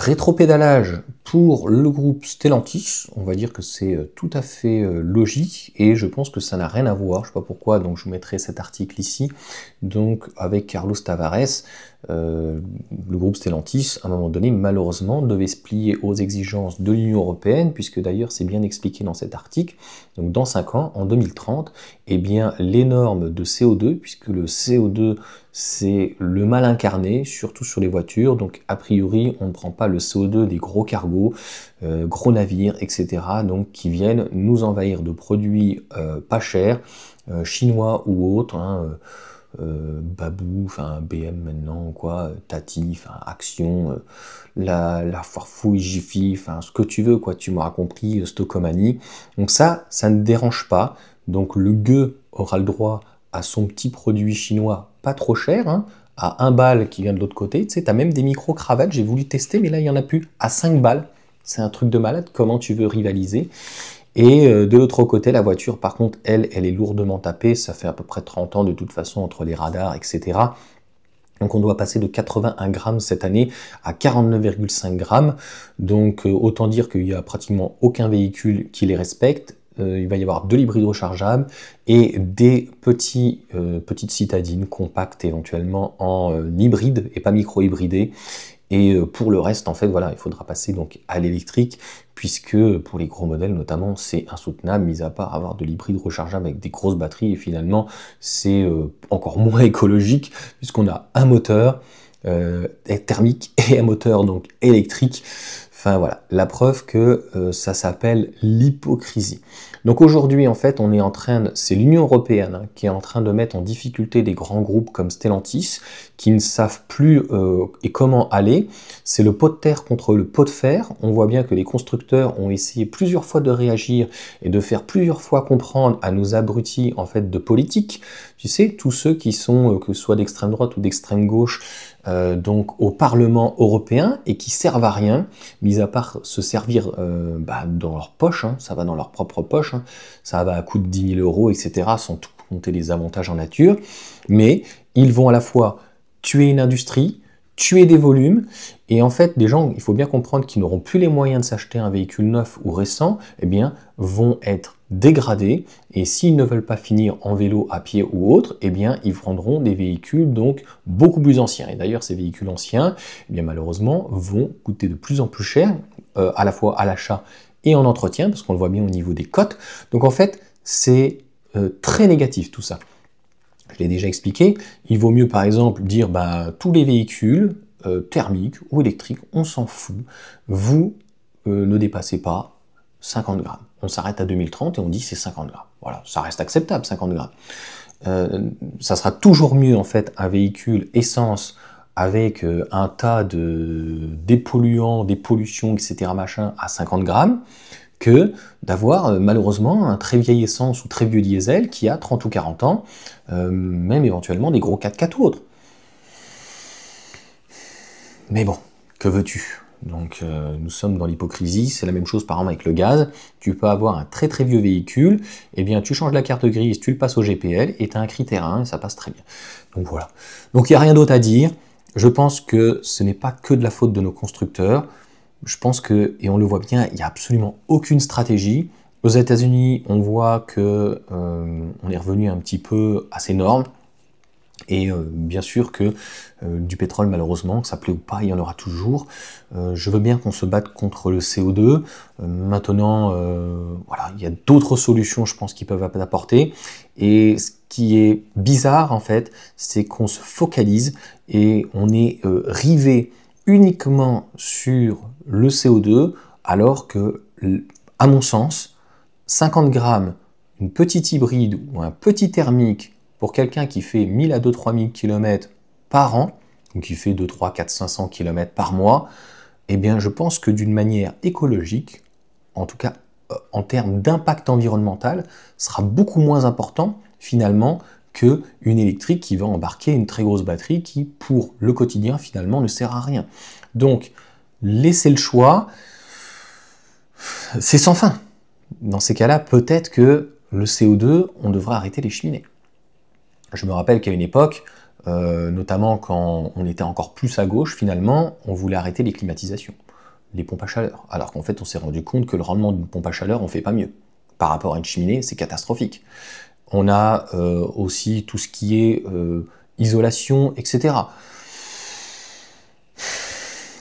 Rétropédalage pour le groupe Stellantis, on va dire que c'est tout à fait logique et je pense que ça n'a rien à voir, je sais pas pourquoi, donc je vous mettrai cet article ici, donc avec Carlos Tavares, le groupe Stellantis, à un moment donné, malheureusement, devait se plier aux exigences de l'Union européenne, puisque d'ailleurs c'est bien expliqué dans cet article, donc dans 5 ans, en 2030, eh bien les normes de CO2, puisque le CO2 c'est le mal incarné, surtout sur les voitures, donc a priori on ne prend pas le CO2 des gros cargos, gros navires, etc., donc qui viennent nous envahir de produits pas chers, chinois ou autres, hein, Babou, enfin BM maintenant, quoi, Tati, enfin Action, la Farfouille, Jiffy, enfin ce que tu veux, quoi, tu m'auras compris, Stocomanie. Donc ça ne dérange pas. Donc le gueux aura le droit à son petit produit chinois pas trop cher, hein, à 1 balle qui vient de l'autre côté. Tu sais, t'as même des micro-cravates, j'ai voulu tester, mais là il n'y en a plus, à 5 balles. C'est un truc de malade, comment tu veux rivaliser? Et de l'autre côté, la voiture, par contre, elle est lourdement tapée. Ça fait à peu près 30 ans de toute façon entre les radars, etc. Donc on doit passer de 81 grammes cette année à 49,5 grammes. Donc autant dire qu'il n'y a pratiquement aucun véhicule qui les respecte. Il va y avoir de l'hybride rechargeable et des petites citadines compactes éventuellement en hybride et pas micro-hybridées. Et pour le reste, en fait, voilà, il faudra passer donc à l'électrique, puisque pour les gros modèles notamment, c'est insoutenable, mis à part avoir de l'hybride rechargeable avec des grosses batteries, et finalement, c'est encore moins écologique, puisqu'on a un moteur thermique et un moteur donc électrique. Enfin voilà, la preuve que ça s'appelle l'hypocrisie. Donc aujourd'hui, en fait, on est en train, c'est l'Union européenne hein, qui est en train de mettre en difficulté des grands groupes comme Stellantis, qui ne savent plus et comment aller. C'est le pot de terre contre le pot de fer. On voit bien que les constructeurs ont essayé plusieurs fois de réagir et de faire plusieurs fois comprendre à nos abrutis en fait de politique. Tu sais, tous ceux qui sont, que ce soit d'extrême droite ou d'extrême gauche, donc au Parlement européen et qui servent à rien, mis à part se servir dans leur poche, hein, ça va dans leur propre poche, hein, ça va à coût de 10 000 €, etc., sans tout compter les avantages en nature, mais ils vont à la fois tuer une industrie, tuer des volumes, et en fait, des gens, il faut bien comprendre qu'ils n'auront plus les moyens de s'acheter un véhicule neuf ou récent, eh bien, vont être dégradés, et s'ils ne veulent pas finir en vélo, à pied ou autre, eh bien, ils prendront des véhicules donc beaucoup plus anciens. Et d'ailleurs, ces véhicules anciens, eh bien, malheureusement, vont coûter de plus en plus cher, à la fois à l'achat et en entretien, parce qu'on le voit bien au niveau des cotes. Donc en fait, c'est très négatif tout ça. Je l'ai déjà expliqué, il vaut mieux par exemple dire tous les véhicules thermiques ou électriques, on s'en fout, vous ne dépassez pas 50 grammes. On s'arrête à 2030 et on dit c'est 50 grammes. Voilà, ça reste acceptable 50 grammes. Ça sera toujours mieux en fait un véhicule essence avec un tas de dépolluants, des pollutions, etc. machin à 50 grammes, que d'avoir malheureusement un très vieil essence ou très vieux diesel qui a 30 ou 40 ans, même éventuellement des gros 4x4 ou autres. Mais bon, que veux-tu? Donc nous sommes dans l'hypocrisie, c'est la même chose par exemple avec le gaz. Tu peux avoir un très très vieux véhicule, et bien tu changes la carte grise, tu le passes au GPL, et tu as un critère 1, et ça passe très bien. Donc voilà. Donc il n'y a rien d'autre à dire. Je pense que ce n'est pas que de la faute de nos constructeurs. Je pense que, et on le voit bien, il n'y a absolument aucune stratégie. Aux États-Unis, on voit que on est revenu un petit peu à ces normes. Et bien sûr que du pétrole, malheureusement, que ça plaît ou pas, il y en aura toujours. Je veux bien qu'on se batte contre le CO2. Maintenant, voilà, il y a d'autres solutions, je pense, qui peuvent apporter. Et ce qui est bizarre, en fait, c'est qu'on se focalise et on est rivé uniquement sur le CO2, alors que, à mon sens, 50 grammes, une petite hybride ou un petit thermique, pour quelqu'un qui fait 1000 à 2-3 000 km par an, ou qui fait 2, 3, 4, 500 km par mois, eh bien je pense que d'une manière écologique, en tout cas en termes d'impact environnemental, sera beaucoup moins important finalement qu'une électrique qui va embarquer une très grosse batterie qui, pour le quotidien, finalement ne sert à rien. Donc, laisser le choix, c'est sans fin. Dans ces cas-là, peut-être que le CO2, on devrait arrêter les cheminées. Je me rappelle qu'à une époque, notamment quand on était encore plus à gauche, finalement, on voulait arrêter les climatisations, les pompes à chaleur. Alors qu'en fait, on s'est rendu compte que le rendement d'une pompe à chaleur, on fait pas mieux. Par rapport à une cheminée, c'est catastrophique. On a aussi tout ce qui est isolation, etc.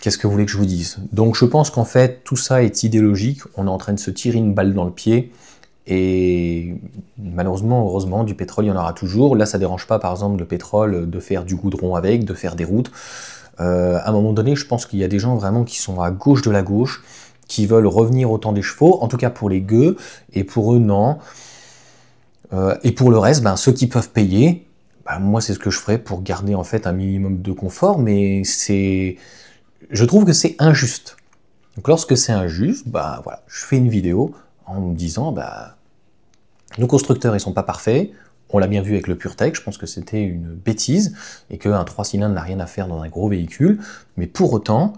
Qu'est-ce que vous voulez que je vous dise? Donc je pense qu'en fait, tout ça est idéologique, on est en train de se tirer une balle dans le pied, et malheureusement, heureusement, du pétrole, il y en aura toujours. Là, ça ne dérange pas, par exemple, le pétrole, de faire du goudron avec, de faire des routes. À un moment donné, je pense qu'il y a des gens vraiment qui sont à gauche de la gauche, qui veulent revenir au temps des chevaux, en tout cas pour les gueux, et pour eux, non. Et pour le reste, ben, ceux qui peuvent payer, ben, moi, c'est ce que je ferais pour garder en fait un minimum de confort, mais je trouve que c'est injuste. Donc lorsque c'est injuste, bah voilà, je fais une vidéo en me disant, bah, nos constructeurs ils sont pas parfaits, on l'a bien vu avec le PureTech, je pense que c'était une bêtise, et qu'un 3 cylindres n'a rien à faire dans un gros véhicule, mais pour autant,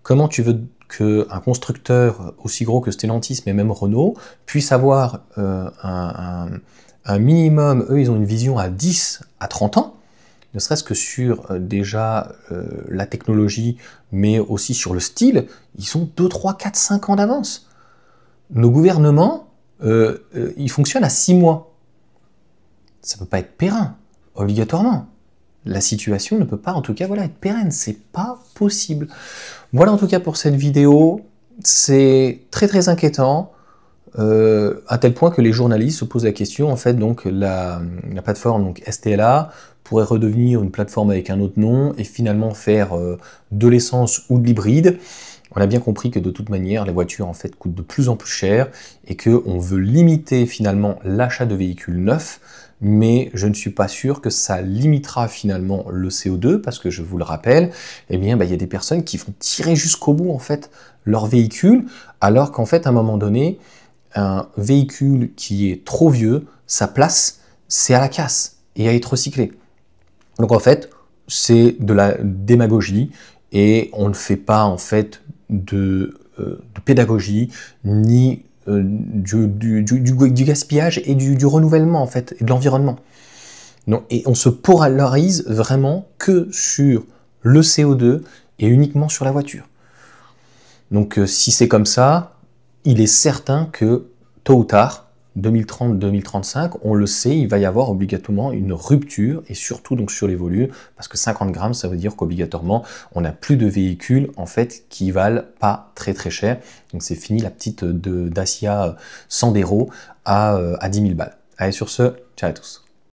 comment tu veux qu'un constructeur aussi gros que Stellantis, mais même Renault, puisse avoir un minimum, eux ils ont une vision à 10 à 30 ans, ne serait-ce que sur déjà la technologie, mais aussi sur le style, ils sont 2, 3, 4, 5 ans d'avance. Nos gouvernements, ils fonctionnent à 6 mois. Ça ne peut pas être périn, obligatoirement. La situation ne peut pas, en tout cas, voilà, être pérenne. C'est pas possible. Voilà, en tout cas, pour cette vidéo. C'est très, très inquiétant. À tel point que les journalistes se posent la question, en fait, donc la plateforme donc STLA pourrait redevenir une plateforme avec un autre nom et finalement faire de l'essence ou de l'hybride. On a bien compris que de toute manière, les voitures en fait coûtent de plus en plus cher et qu'on veut limiter finalement l'achat de véhicules neufs, mais je ne suis pas sûr que ça limitera finalement le CO2 parce que je vous le rappelle, eh bien, il y a des personnes qui vont tirer jusqu'au bout en fait leur véhicule, alors qu'en fait à un moment donné, un véhicule qui est trop vieux, sa place, c'est à la casse et à être recyclé. Donc en fait, c'est de la démagogie et on ne fait pas en fait de pédagogie ni du gaspillage et du renouvellement en fait et de l'environnement. Et on se polarise vraiment que sur le CO2 et uniquement sur la voiture. Donc si c'est comme ça, il est certain que tôt ou tard, 2030-2035, on le sait, il va y avoir obligatoirement une rupture, et surtout donc sur les volumes, parce que 50 grammes, ça veut dire qu'obligatoirement, on n'a plus de véhicules en fait qui valent pas très très cher. Donc c'est fini la petite Dacia Sandero à 10 000 balles. Allez, sur ce, ciao à tous.